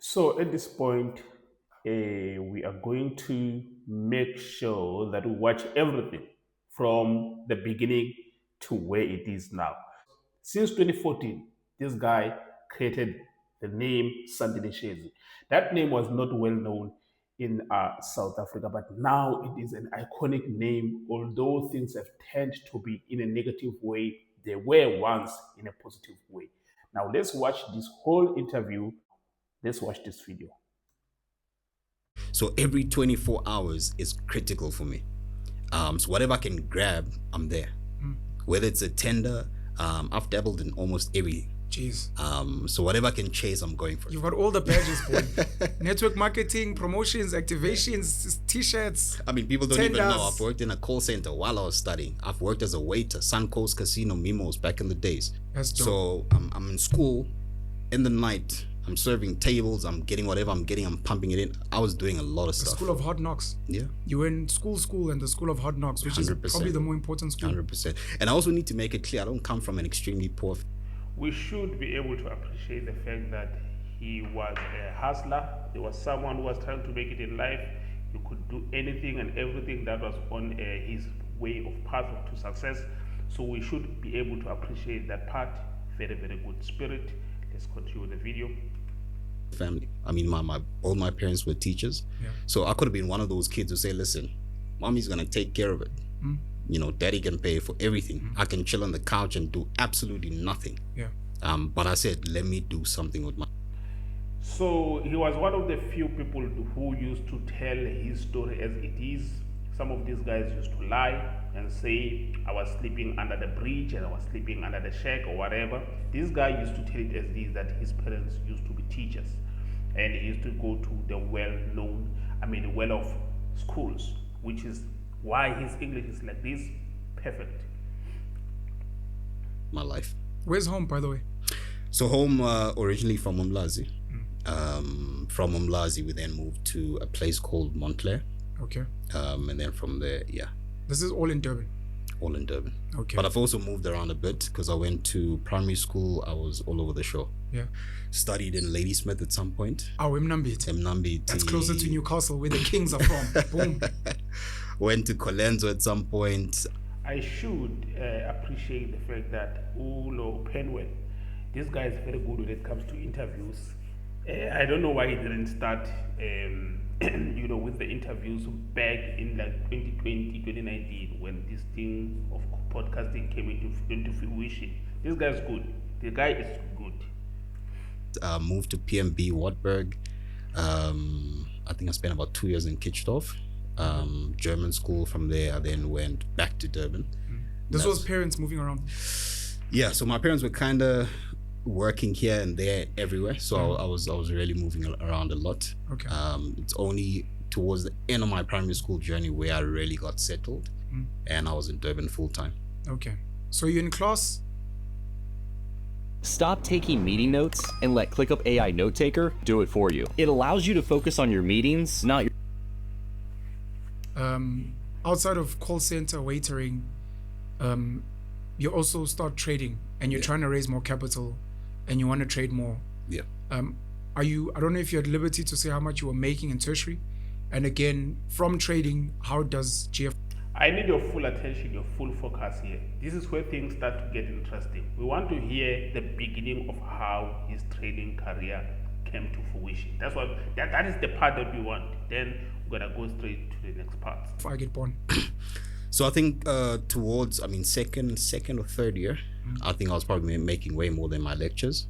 So at this point, we are going to make sure that we watch everything from the beginning to where it is now. Since 2014, this guy created the name Sandile Shezi. That name was not well known in South Africa, but now it is an iconic name. Although things have turned to be in a negative way, they were once in a positive way. Now let's watch this whole interview. Let's watch this video. So every 24 hours is critical for me. So whatever I can grab, I'm there. Whether it's a tender, I've dabbled in almost everything. Jeez. So whatever I can chase, I'm going for it. You've got all the badges, boy. Network marketing, promotions, activations, t-shirts. I mean, people don't even tenders. know. I've worked in a call center while I was studying. I've worked as a waiter, Suncoast Casino, Mimos back in the days. That's dope. So I'm in school in the night. I'm serving tables. I'm getting whatever I'm getting. I'm pumping it in. I was doing a lot of The stuff. school of hard knocks. Yeah. You were in school and the school of hard knocks, which 100%. is probably the more important school. 100%. And I also need to make it clear, I don't come from an extremely poor. We should be able to appreciate the fact that he was a hustler. He was someone who was trying to make it in life. He could do anything and everything that was on his way of path to success. So we should be able to appreciate that part. Very, very good spirit. Let's continue the video. Family. I mean, all my parents were teachers. Yeah. So I could have been one of those kids who say, listen, mommy's going to take care of it. You know, daddy can pay for everything. I can chill on the couch and do absolutely nothing. Yeah. But I said, let me do something with my. So he was one of the few people who used to tell his story as it is. Some of these guys used to lie and say, I was sleeping under the bridge and I was sleeping under the shack or whatever. This guy used to tell it as it is, that his parents used to be teachers. And he used to go to the well-off schools, which is why his English is like this, perfect. My life. Where's home, by the way? So home originally from Umlazi. From Umlazi, we then moved to a place called Montclair. Okay. And then from there, yeah. This is all in Durban. All in Durban. Okay. But I've also moved around a bit because I went to primary school. I was all over the shore. Yeah. Studied in Ladysmith at some point. Oh, Mnambiti. Mnambiti. That's closer to Newcastle, where the Kings are from. Boom. Went to Colenso at some point. I should appreciate the fact that Ulo Penwell, this guy is very good when it comes to interviews. I don't know why he didn't start, with the interviews back in like 2020, 2019, when this thing of podcasting came into fruition. This guy's good. The guy is good. Moved to PMB Wartburg. I think I spent about 2 years in Kitchdorf. German school. From there, I then went back to Durban. This was parents moving around. Yeah, so my parents were kind of working here and there everywhere, so I was really moving around a lot. Okay. It's only towards the end of my primary school journey where I really got settled, and I was in Durban full time. Okay. So you're in class? Stop taking meeting notes and let ClickUp AI Note Taker do it for you. It allows you to focus on your meetings, not your. Outside of call center waitering, you also start trading, and you're trying to raise more capital, and you want to trade more. Yeah. I don't know if you're at liberty to say how much you were making in tertiary, and again, from trading, how does GF? I need your full attention, your full focus here. This is where things start to get interesting. We want to hear the beginning of how his trading career came to fruition. That is the part that we want. Then we're gonna go straight to the next part. If I get born. So I think towards, second or third year, I think I was probably making way more than my lectures.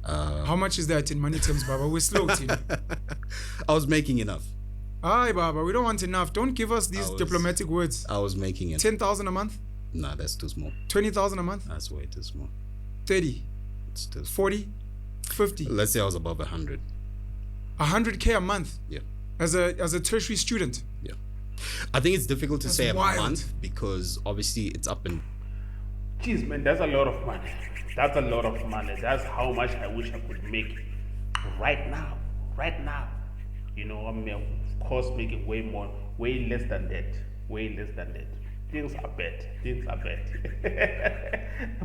How much is that in money terms, Baba? We're slow, team. I was making enough. Aye, Baba, we don't want enough. Don't give us these diplomatic words. I was making it. 10,000 a month? Nah, that's too small. 20,000 a month? That's way too small. 30? It's too small. 40? 50? Let's say I was above 100. 100K a month? Yeah. As a tertiary student? Yeah. I think it's difficult to say wild. a month because obviously it's up and. Jeez, man, that's a lot of money. That's a lot of money. That's how much I wish I could make right now. Right now. I'm of course making way less than that. Way less than that. Things are bad.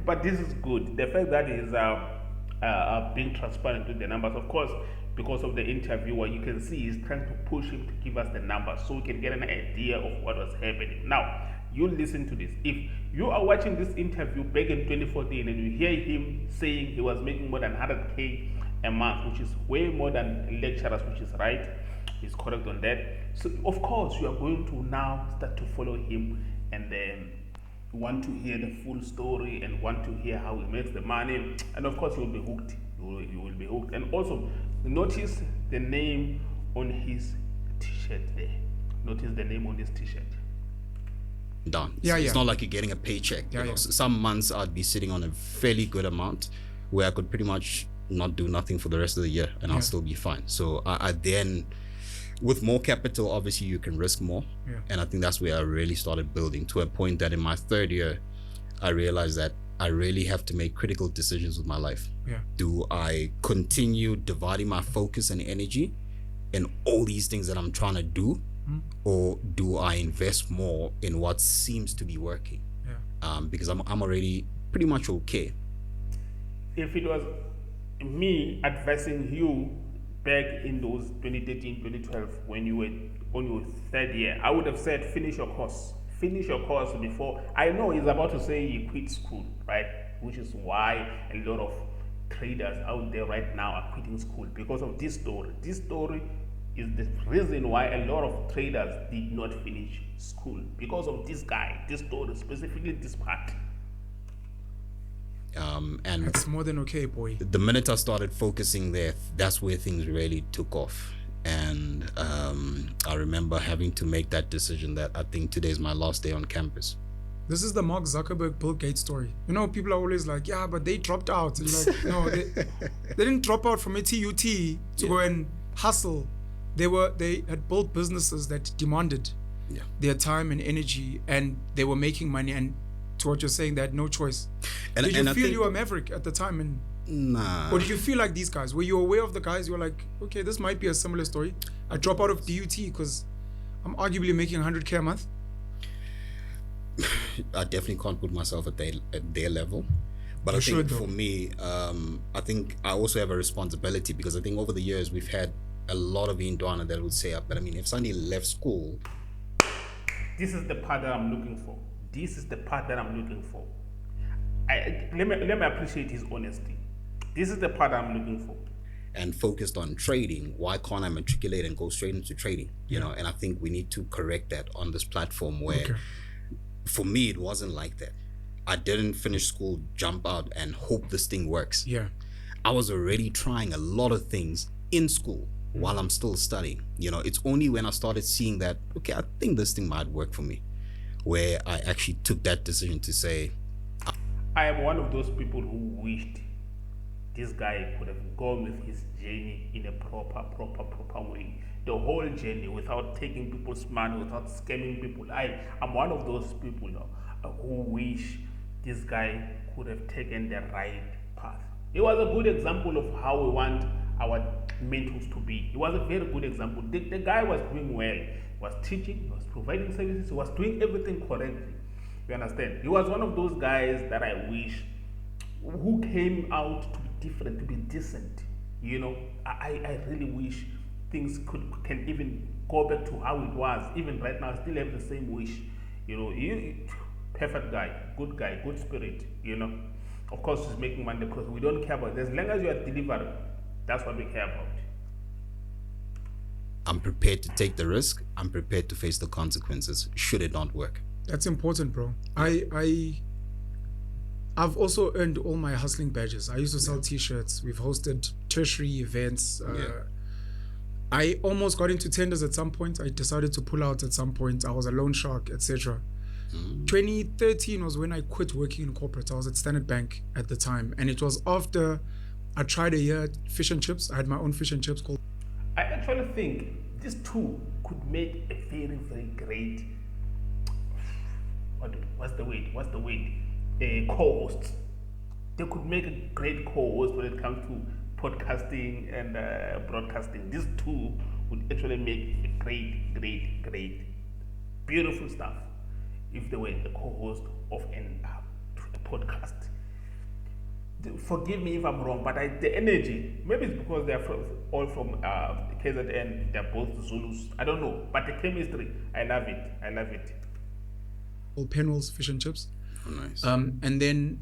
But this is good. The fact that he's being transparent with the numbers. Of course, because of the interviewer, you can see he's trying to push him to give us the numbers so we can get an idea of what was happening. Now, you listen to this. If you are watching this interview back in 2014 and you hear him saying he was making more than 100K a month, which is way more than lecturers, which is right, he's correct on that. So, of course, you are going to now start to follow him and then want to hear the full story and want to hear how he makes the money, and of course you will be hooked. You will be hooked. And also notice the name on his t-shirt there. Notice the name on his t-shirt. Done. Yeah, It's yeah. not like you're getting a paycheck. Yeah, you know? yeah. Some months I'd be sitting on a fairly good amount where I could pretty much not do nothing for the rest of the year and I'll still be fine. So I then, with more capital, obviously you can risk more. Yeah. And I think that's where I really started building, to a point that in my third year, I realized that I really have to make critical decisions with my life. Yeah. Do I continue dividing my focus and energy in all these things that I'm trying to do? Or do I invest more in what seems to be working? Yeah. Because I'm already pretty much okay. If it was me advising you back in those 2013, 2012, when you were on your third year, I would have said finish your course. Finish your course before. I know he's about to say he quit school, right? Which is why a lot of traders out there right now are quitting school, because of this story. This story is the reason why a lot of traders did not finish school, because of this guy, this story, specifically this part. And That's more than okay, boy. the minute I started focusing there, that's where things really took off. And I remember having to make that decision that I think today is my last day on campus. This is the Mark Zuckerberg, Bill Gates story. You know, people are always like, yeah, but they dropped out. And you're like, no, they didn't drop out from a TUT to go and hustle. They had built businesses that demanded their time and energy, and they were making money. And to what you're saying, they had no choice. And, Did and you I feel think, you were a maverick at the time? And nah. or did you feel like these guys? Were you aware of the guys? You were like, okay, this might be a similar story. I drop out of DUT because I'm arguably making 100K a month. I definitely can't put myself at their level. But You I think should, though. for me, I think I also have a responsibility, because I think over the years we've had a lot of Indwana that would say, but I mean, if somebody left school. This is the part that I'm looking for. This is the part that I'm looking for. Let me appreciate his honesty. This is the part I'm looking for. And focused on trading, why can't I matriculate and go straight into trading? You know, and I think we need to correct that on this platform where, for me, it wasn't like that. I didn't finish school, jump out and hope this thing works. Yeah. I was already trying a lot of things in school while I'm still studying. You know, it's only when I started seeing that, okay, I think this thing might work for me, where I actually took that decision to say, I am one of those people who wished this guy could have gone with his journey in a proper way. The whole journey, without taking people's money, without scamming people. I'm one of those people who wish this guy could have taken the right path. It was a good example of how we want our mentors to be. It was a very good example. The guy was doing well. He was teaching, he was providing services, he was doing everything correctly. You understand? He was one of those guys that I wish who came out to be different, to be decent. You know, I really wish things can even go back to how it was. Even right now, I still have the same wish. You know, perfect guy, good spirit. You know, of course, he's making money because we don't care about it. As long as you are delivering, that's what we care about. I'm prepared to take the risk. I'm prepared to face the consequences should it not work. That's important, bro. I've also earned all my hustling badges. I used to sell t-shirts. We've hosted tertiary events. I almost got into tenders at some point. I decided to pull out at some point. I was a loan shark, etc. 2013 was when I quit working in corporate. I was at Standard Bank at the time, and it was after I tried a year at fish and chips. I had my own fish and chips called. I actually think these two could make a very, very great. What's the word? Co-hosts. They could make a great co-host when it comes to podcasting and broadcasting. These two would actually make a great, beautiful stuff if they were the co-host of a podcast. forgive me if I'm wrong, but the energy, maybe it's because they're all from KZN, they're both Zulus. I don't know, but the chemistry, I love it. I love it. Pinwheels, fish and chips. Oh, nice. And then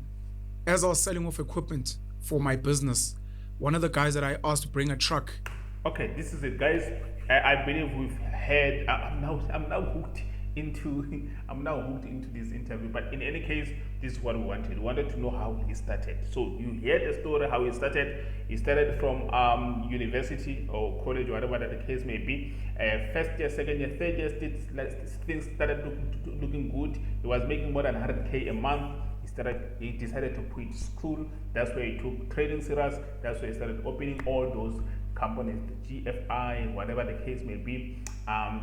as I was selling off equipment for my business, one of the guys that I asked to bring a truck. Okay, this is it, guys. I believe we've had. I'm now hooked into this interview. But in any case, this is what we wanted. We wanted to know how he started. So you hear the story how he started. He started from university or college, whatever that the case may be. First year, second year, third year, things started looking good. He was making more than 100K a month. He decided to quit school. That's where he took trading serious. That's where he started opening all those companies, the GFI, whatever the case may be.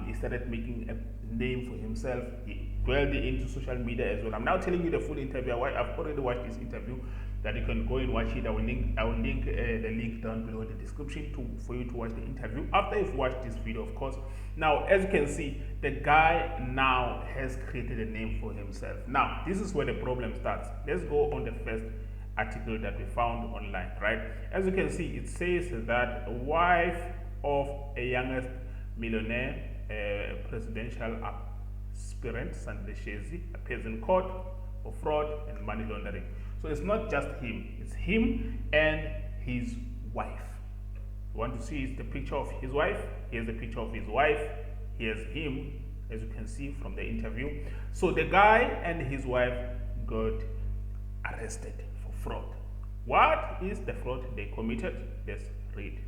He started making a name for himself. He dwelled into social media as well. I'm now telling you the full interview. I've already watched this interview, that you can go and watch it. I will link the link down below in the description for you to watch the interview after you've watched this video, of course. Now, as you can see, the guy now has created a name for himself. Now, this is where the problem starts. Let's go on the first article that we found online, right? As you can see, it says that a wife of a youngest millionaire, presidential aspirant, Sandile Shezi, appears in court for fraud and money laundering. So it's not just him, it's him and his wife. You want to see the picture of his wife? Here's the picture of his wife. Here's him, as you can see from the interview. So the guy and his wife got arrested for fraud. What is the fraud they committed? Let's read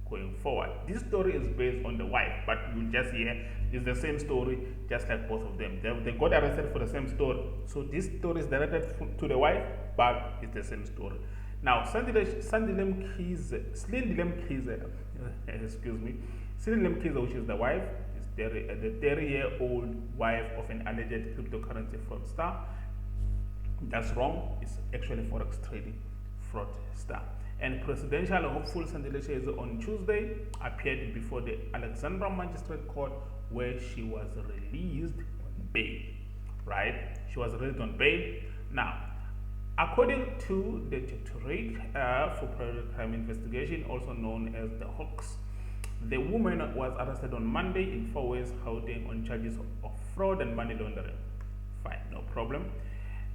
going forward. This story is based on the wife, but you'll just hear it's the same story, just like both of them. They got arrested for the same story. So this story is directed to the wife, but it's the same story. Now, Sandile Mkhize, which is the wife, is the 30-year-old wife of an alleged cryptocurrency fraudster. That's wrong. It's actually forex trading fraudster. And presidential hopeful Sandile Shezi on Tuesday appeared before the Alexandra Magistrate Court, where she was released on bail. Right? She was released on bail. Now, according to the Directorate for Private Crime Investigation, also known as the Hawks, the woman was arrested on Monday in 4 West Gauteng on charges of fraud and money laundering. Fine, no problem.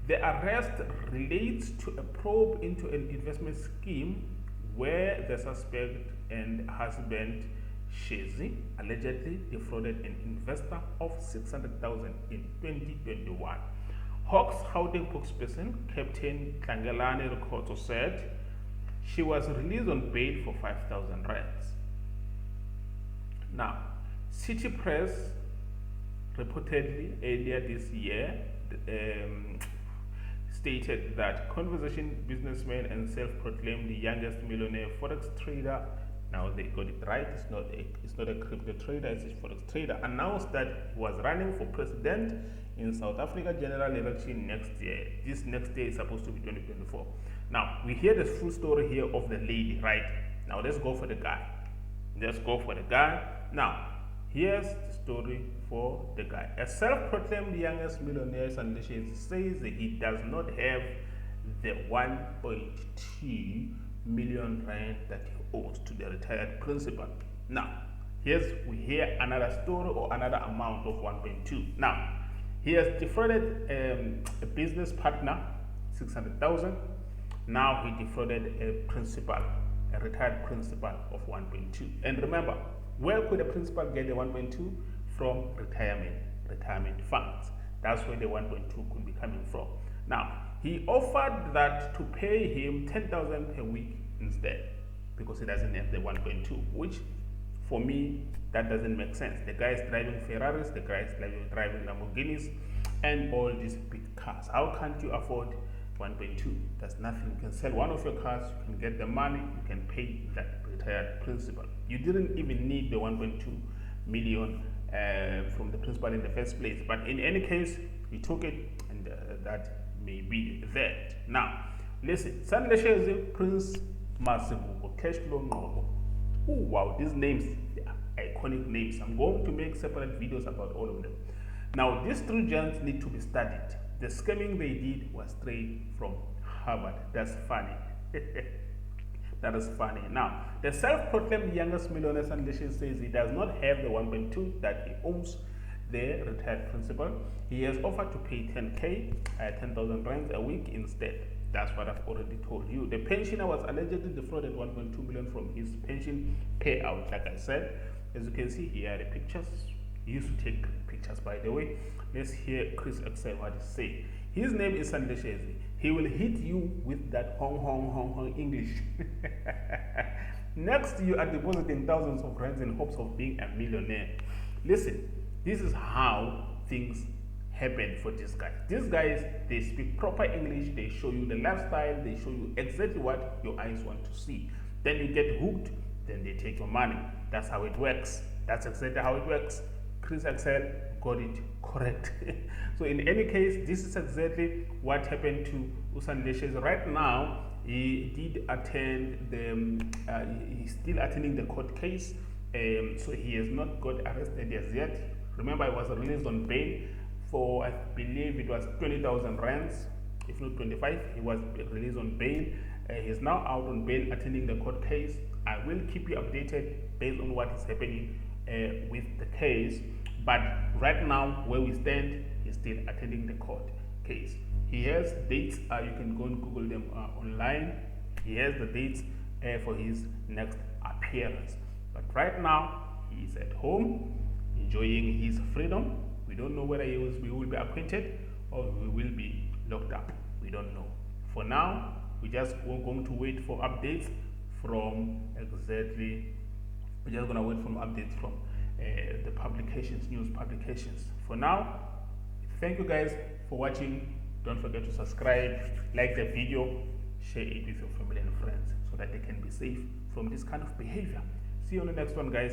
The arrest relates to a probe into an investment scheme where the suspect and husband Shezi allegedly defrauded an investor of 600,000 in 2021. Hawks Gauteng spokesperson Captain Tlangelani Rikoto said she was released on bail for 5,000 rands. Now, City Press reportedly earlier this year stated that conversation businessman and self-proclaimed the youngest millionaire forex trader, now they got it right, it's not a crypto trader, it's a forex trader, announced that he was running for president in South Africa general election next year. This next year is supposed to be 2024. Now, we hear the full story here of the lady, right? Now, let's go for the guy. Now, here's the story for the guy. A self-proclaimed youngest millionaire, Sandile Shezi, says that he does not have the 1.2 million rand that he owes to the retired principal. Now, we hear another story or another amount of 1.2. Now, he has defrauded a business partner 600,000. Now he defrauded a retired principal of 1.2. And remember, where could a principal get the 1.2? From retirement funds. That's where the 1.2 could be coming from. Now, he offered that to pay him 10,000 per week instead, because he doesn't have the 1.2, which for me, that doesn't make sense. The guy is driving Ferraris, the guy is driving Lamborghinis, and all these big cars. How can't you afford 1.2? That's nothing. You can sell one of your cars, you can get the money, you can pay that retired principal. You didn't even need the 1.2 million from the principal in the first place. But in any case, he took it, and that may be that. Now, listen, Sandile Shezi, Prince Masibuko, Cashflow Nobo. Oh wow, these names, they are iconic names. I'm going to make separate videos about all of them. Now, these three giants need to be studied. The scamming they did was straight from Harvard. That's funny. That is funny. Now, the self-proclaimed youngest millionaire Sandeshe says he does not have the 1.2 that he owes the retired principal. He has offered to pay 10k, 10,000 rands a week instead. That's what I've already told you. The pensioner was allegedly defrauded 1.2 million from his pension payout. Like I said, as you can see here are the pictures. He used to take pictures, by the way. Let's hear Chris Excel what he say. His name is Sandeshe. He will hit you with that hong hong hong hong English. Next, you are depositing thousands of rands in hopes of being a millionaire. Listen, this is how things happen for these guys. These guys, they speak proper English, they show you the lifestyle, they show you exactly what your eyes want to see. Then you get hooked, then they take your money. That's how it works. That's exactly how it works. Chris Excel got it correct. So in any case, this is exactly what happened to Sandeshe. Right now, he did attend the, he's still attending the court case. So he has not got arrested as yet. Remember, he was released on bail for, I believe it was 20,000 rands, if not 25. He was released on bail. He's now out on bail attending the court case. I will keep you updated based on what is happening with the case. But right now, where we stand, he's still attending the court case. He has dates, you can go and Google them online. He has the dates for his next appearance. But right now, he is at home, enjoying his freedom. We don't know whether he will be acquitted or he will be locked up. We don't know. For now, we're going to wait for updates from exactly, we're just going to wait for updates from the publications, news publications. For now, thank you guys for watching. Don't forget to subscribe, like the video, share it with your family and friends so that they can be safe from this kind of behavior. See you on the next one, guys.